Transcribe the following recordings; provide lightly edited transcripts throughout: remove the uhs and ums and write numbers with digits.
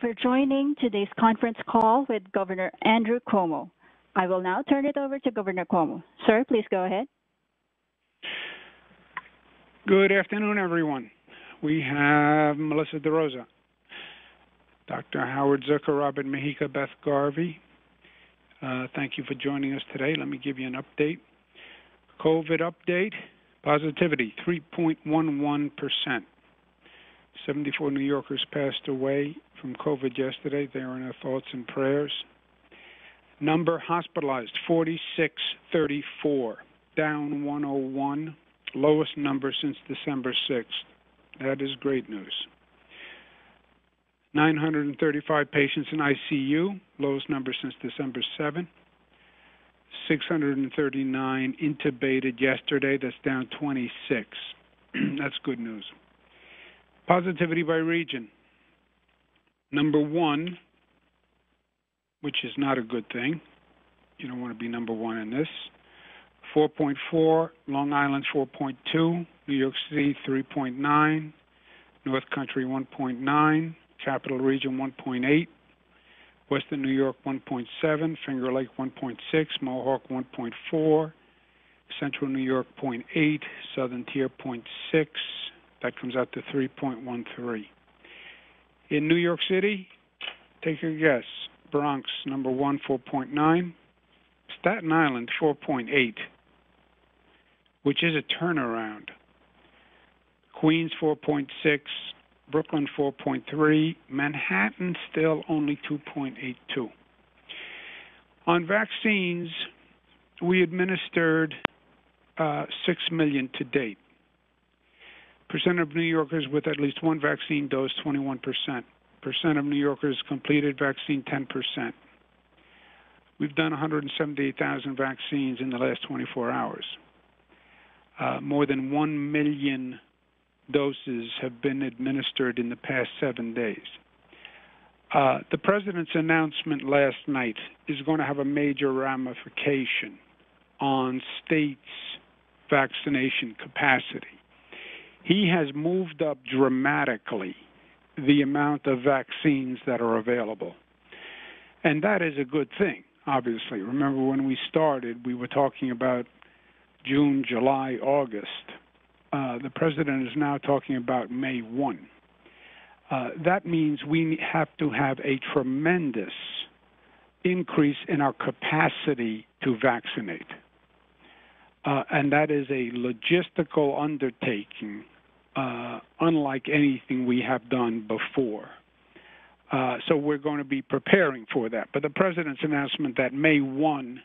for joining today's conference call with Governor Andrew Cuomo. I will now turn it over to Governor Cuomo. Sir, please go ahead. Good afternoon, everyone. We have Melissa DeRosa, Dr. Howard Zucker, Robert Mejica, Beth Garvey. Thank you for joining us today. Let me give you an update. COVID update, positivity, 3.11%. 74 New Yorkers passed away from COVID yesterday. They are in our thoughts and prayers. Number hospitalized, 4634, down 101, lowest number since December 6th. That is great news. 935 patients in ICU, lowest number since December 7th. 639 intubated yesterday, that's down 26. That's good news. Positivity by region. Number one, which is not a good thing. You don't want to be number one in this. 4.4, Long Island 4.2, New York City 3.9, North Country 1.9, Capital Region 1.8, Western New York 1.7, Finger Lake 1.6, Mohawk 1.4, Central New York 0.8, Southern Tier 0.6. That comes out to 3.13. In New York City, take a guess. Bronx, number 1, 4.9. Staten Island, 4.8, which is a turnaround. Queens, 4.6. Brooklyn, 4.3. Manhattan, still only 2.82. On vaccines, we administered 6 million to date. Percent of New Yorkers with at least one vaccine dose, 21%. Percent of New Yorkers completed vaccine, 10%. We've done 178,000 vaccines in the last 24 hours. More than 1 million doses have been administered in the past 7 days. The President's announcement last night is going to have a major ramification on states' vaccination capacity. He has moved up dramatically the amount of vaccines that are available. And that is a good thing, obviously. Remember when we started, we were talking about June, July, August. The President is now talking about May 1. That means we have to have a tremendous increase in our capacity to vaccinate. And that is a logistical undertaking unlike anything we have done before. So we're going to be preparing for that. But the President's announcement that May 1,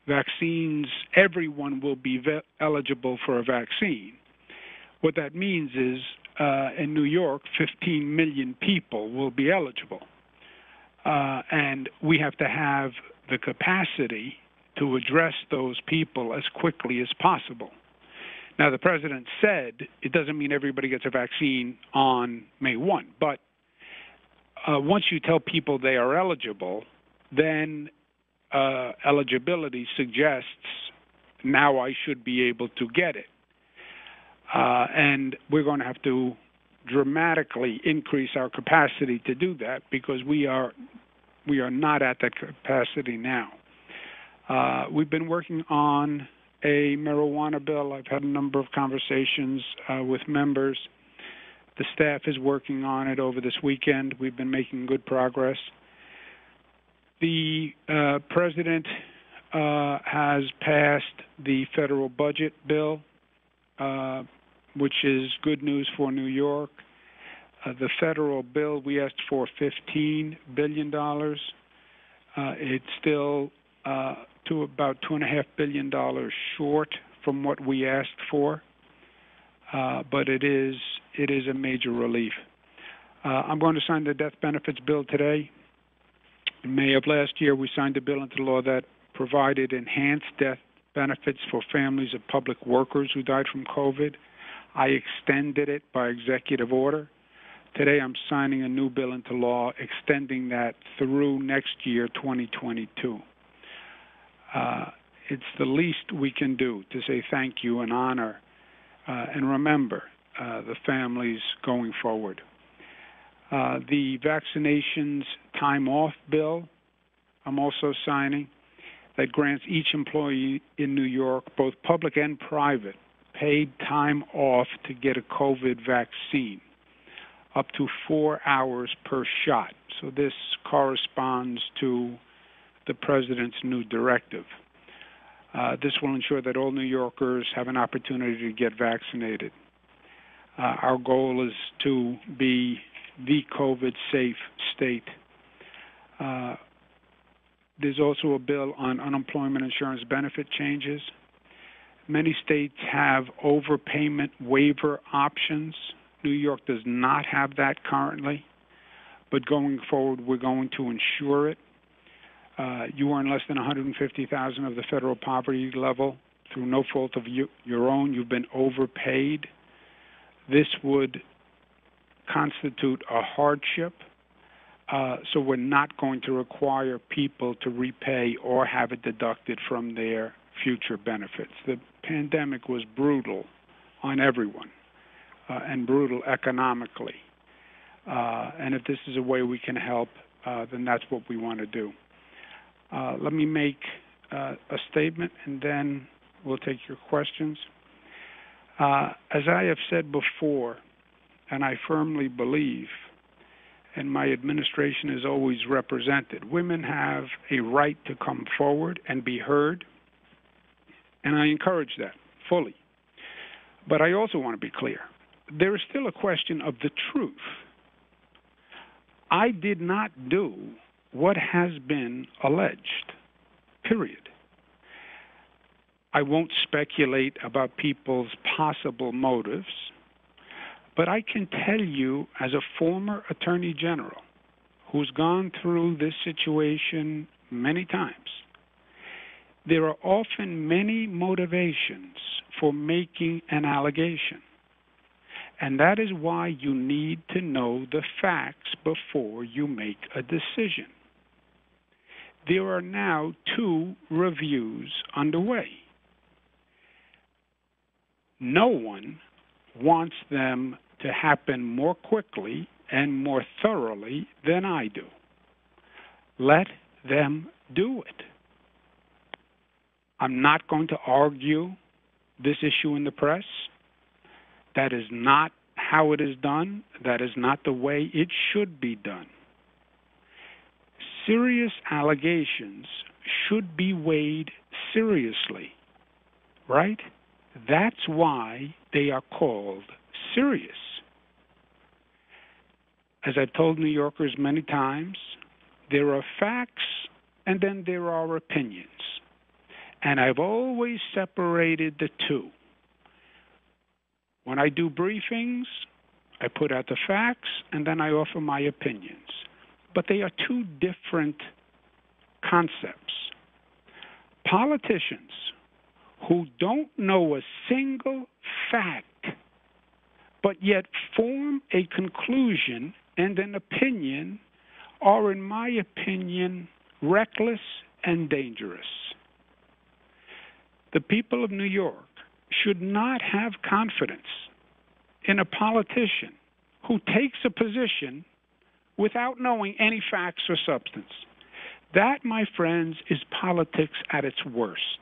vaccines, everyone will be eligible for a vaccine. What that means is in New York, 15 million people will be eligible. And we have to have the capacity to address those people as quickly as possible. Now, the President said it doesn't mean everybody gets a vaccine on May 1, but once you tell people they are eligible, then eligibility suggests now I should be able to get it. And we're going to have to dramatically increase our capacity to do that because we are not at that capacity now. We've been working on a marijuana bill. I've had a number of conversations with members. The staff is working on it over this weekend. We've been making good progress. The President has passed the federal budget bill, which is good news for New York. The federal bill, we asked for $15 billion. It's still to about $2.5 billion short from what we asked for, but it is a major relief. I'm going to sign the death benefits bill today. In May of last year, we signed a bill into law that provided enhanced death benefits for families of public workers who died from COVID. I extended it by executive order. Today, I'm signing a new bill into law extending that through next year, 2022. It's the least we can do to say thank you and honor and remember the families going forward. The vaccinations time off bill, I'm also signing, that grants each employee in New York, both public and private, paid time off to get a COVID vaccine, up to 4 hours per shot. So this corresponds to the president's new directive. This will ensure that all New Yorkers have an opportunity to get vaccinated. Our goal is to be the COVID-safe state. There's also a bill on unemployment insurance benefit changes. Many states have overpayment waiver options. New York does not have that currently, but going forward, we're going to ensure it. You earn less than $150,000 of the federal poverty level through no fault of your own. You've been overpaid. This would constitute a hardship, so we're not going to require people to repay or have it deducted from their future benefits. The pandemic was brutal on everyone and brutal economically. And if this is a way we can help, then that's what we want to do. Let me make a statement, and then we'll take your questions. As I have said before, and I firmly believe, and my administration is always represented, women have a right to come forward and be heard, and I encourage that fully. But I also want to be clear. There is still a question of the truth. I did not do what has been alleged, period. I won't speculate about people's possible motives, but I can tell you, as a former Attorney General who's gone through this situation many times, there are often many motivations for making an allegation. And that is why you need to know the facts before you make a decision. There are now 2 reviews underway. No one wants them to happen more quickly and more thoroughly than I do. Let them do it. I'm not going to argue this issue in the press. That is not how it is done. That is not the way it should be done. Serious allegations should be weighed seriously, right? That's why they are called serious. As I've told New Yorkers many times, there are facts and then there are opinions. And I've always separated the 2. When I do briefings, I put out the facts and then I offer my opinions. But they are 2 different concepts. Politicians who don't know a single fact, but yet form a conclusion and an opinion, are, in my opinion, reckless and dangerous. The people of New York should not have confidence in a politician who takes a position without knowing any facts or substance. That, my friends, is politics at its worst.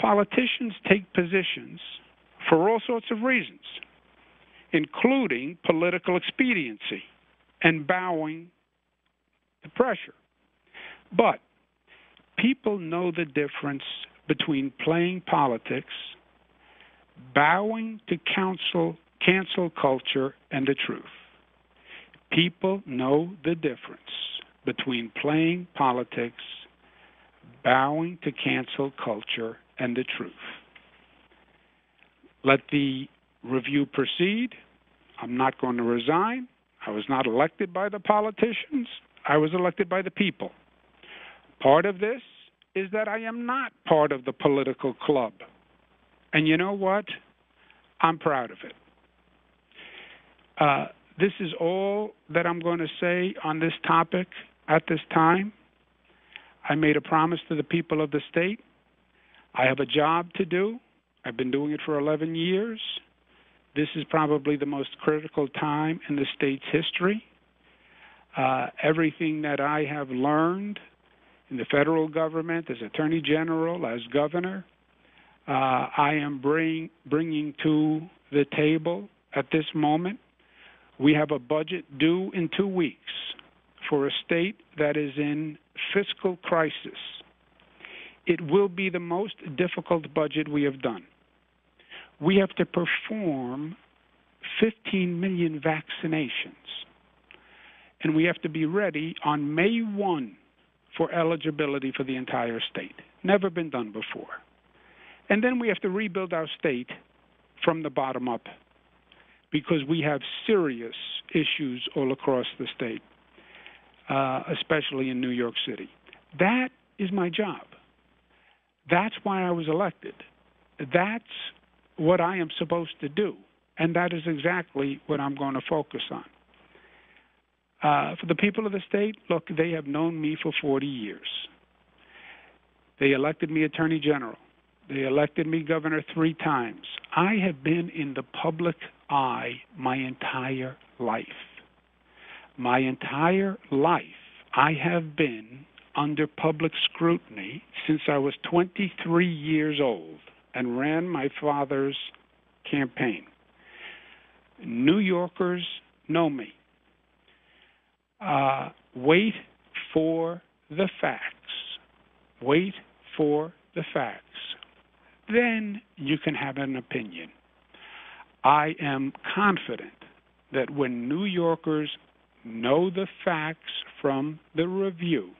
Politicians take positions for all sorts of reasons, including political expediency and bowing to pressure. But people know the difference between playing politics, bowing to cancel culture, and the truth. People know the difference between playing politics, bowing to cancel culture, and the truth. Let the review proceed. I'm not going to resign. I was not elected by the politicians. I was elected by the people. Part of this is that I am not part of the political club. And you know what? I'm proud of it. This is all that I'm going to say on this topic at this time. I made a promise to the people of the state. I have a job to do. I've been doing it for 11 years. This is probably the most critical time in the state's history. Everything that I have learned in the federal government, as Attorney General, as Governor, I am bringing to the table at this moment. We have a budget due in 2 weeks for a state that is in fiscal crisis. It will be the most difficult budget we have done. We have to perform 15 million vaccinations, and we have to be ready on May 1 for eligibility for the entire state. Never been done before. And then we have to rebuild our state from the bottom up because we have serious issues all across the state, especially in New York City. That is my job. That's why I was elected. That's what I am supposed to do, and that is exactly what I'm going to focus on. For the people of the state, look, they have known me for 40 years. They elected me Attorney General. They elected me Governor 3 times. I have been in the public eye my entire life. My entire life, I have been under public scrutiny since I was 23 years old and ran my father's campaign. New Yorkers know me. Wait for the facts. Wait for the facts. Then you can have an opinion. I am confident that when New Yorkers know the facts from the review,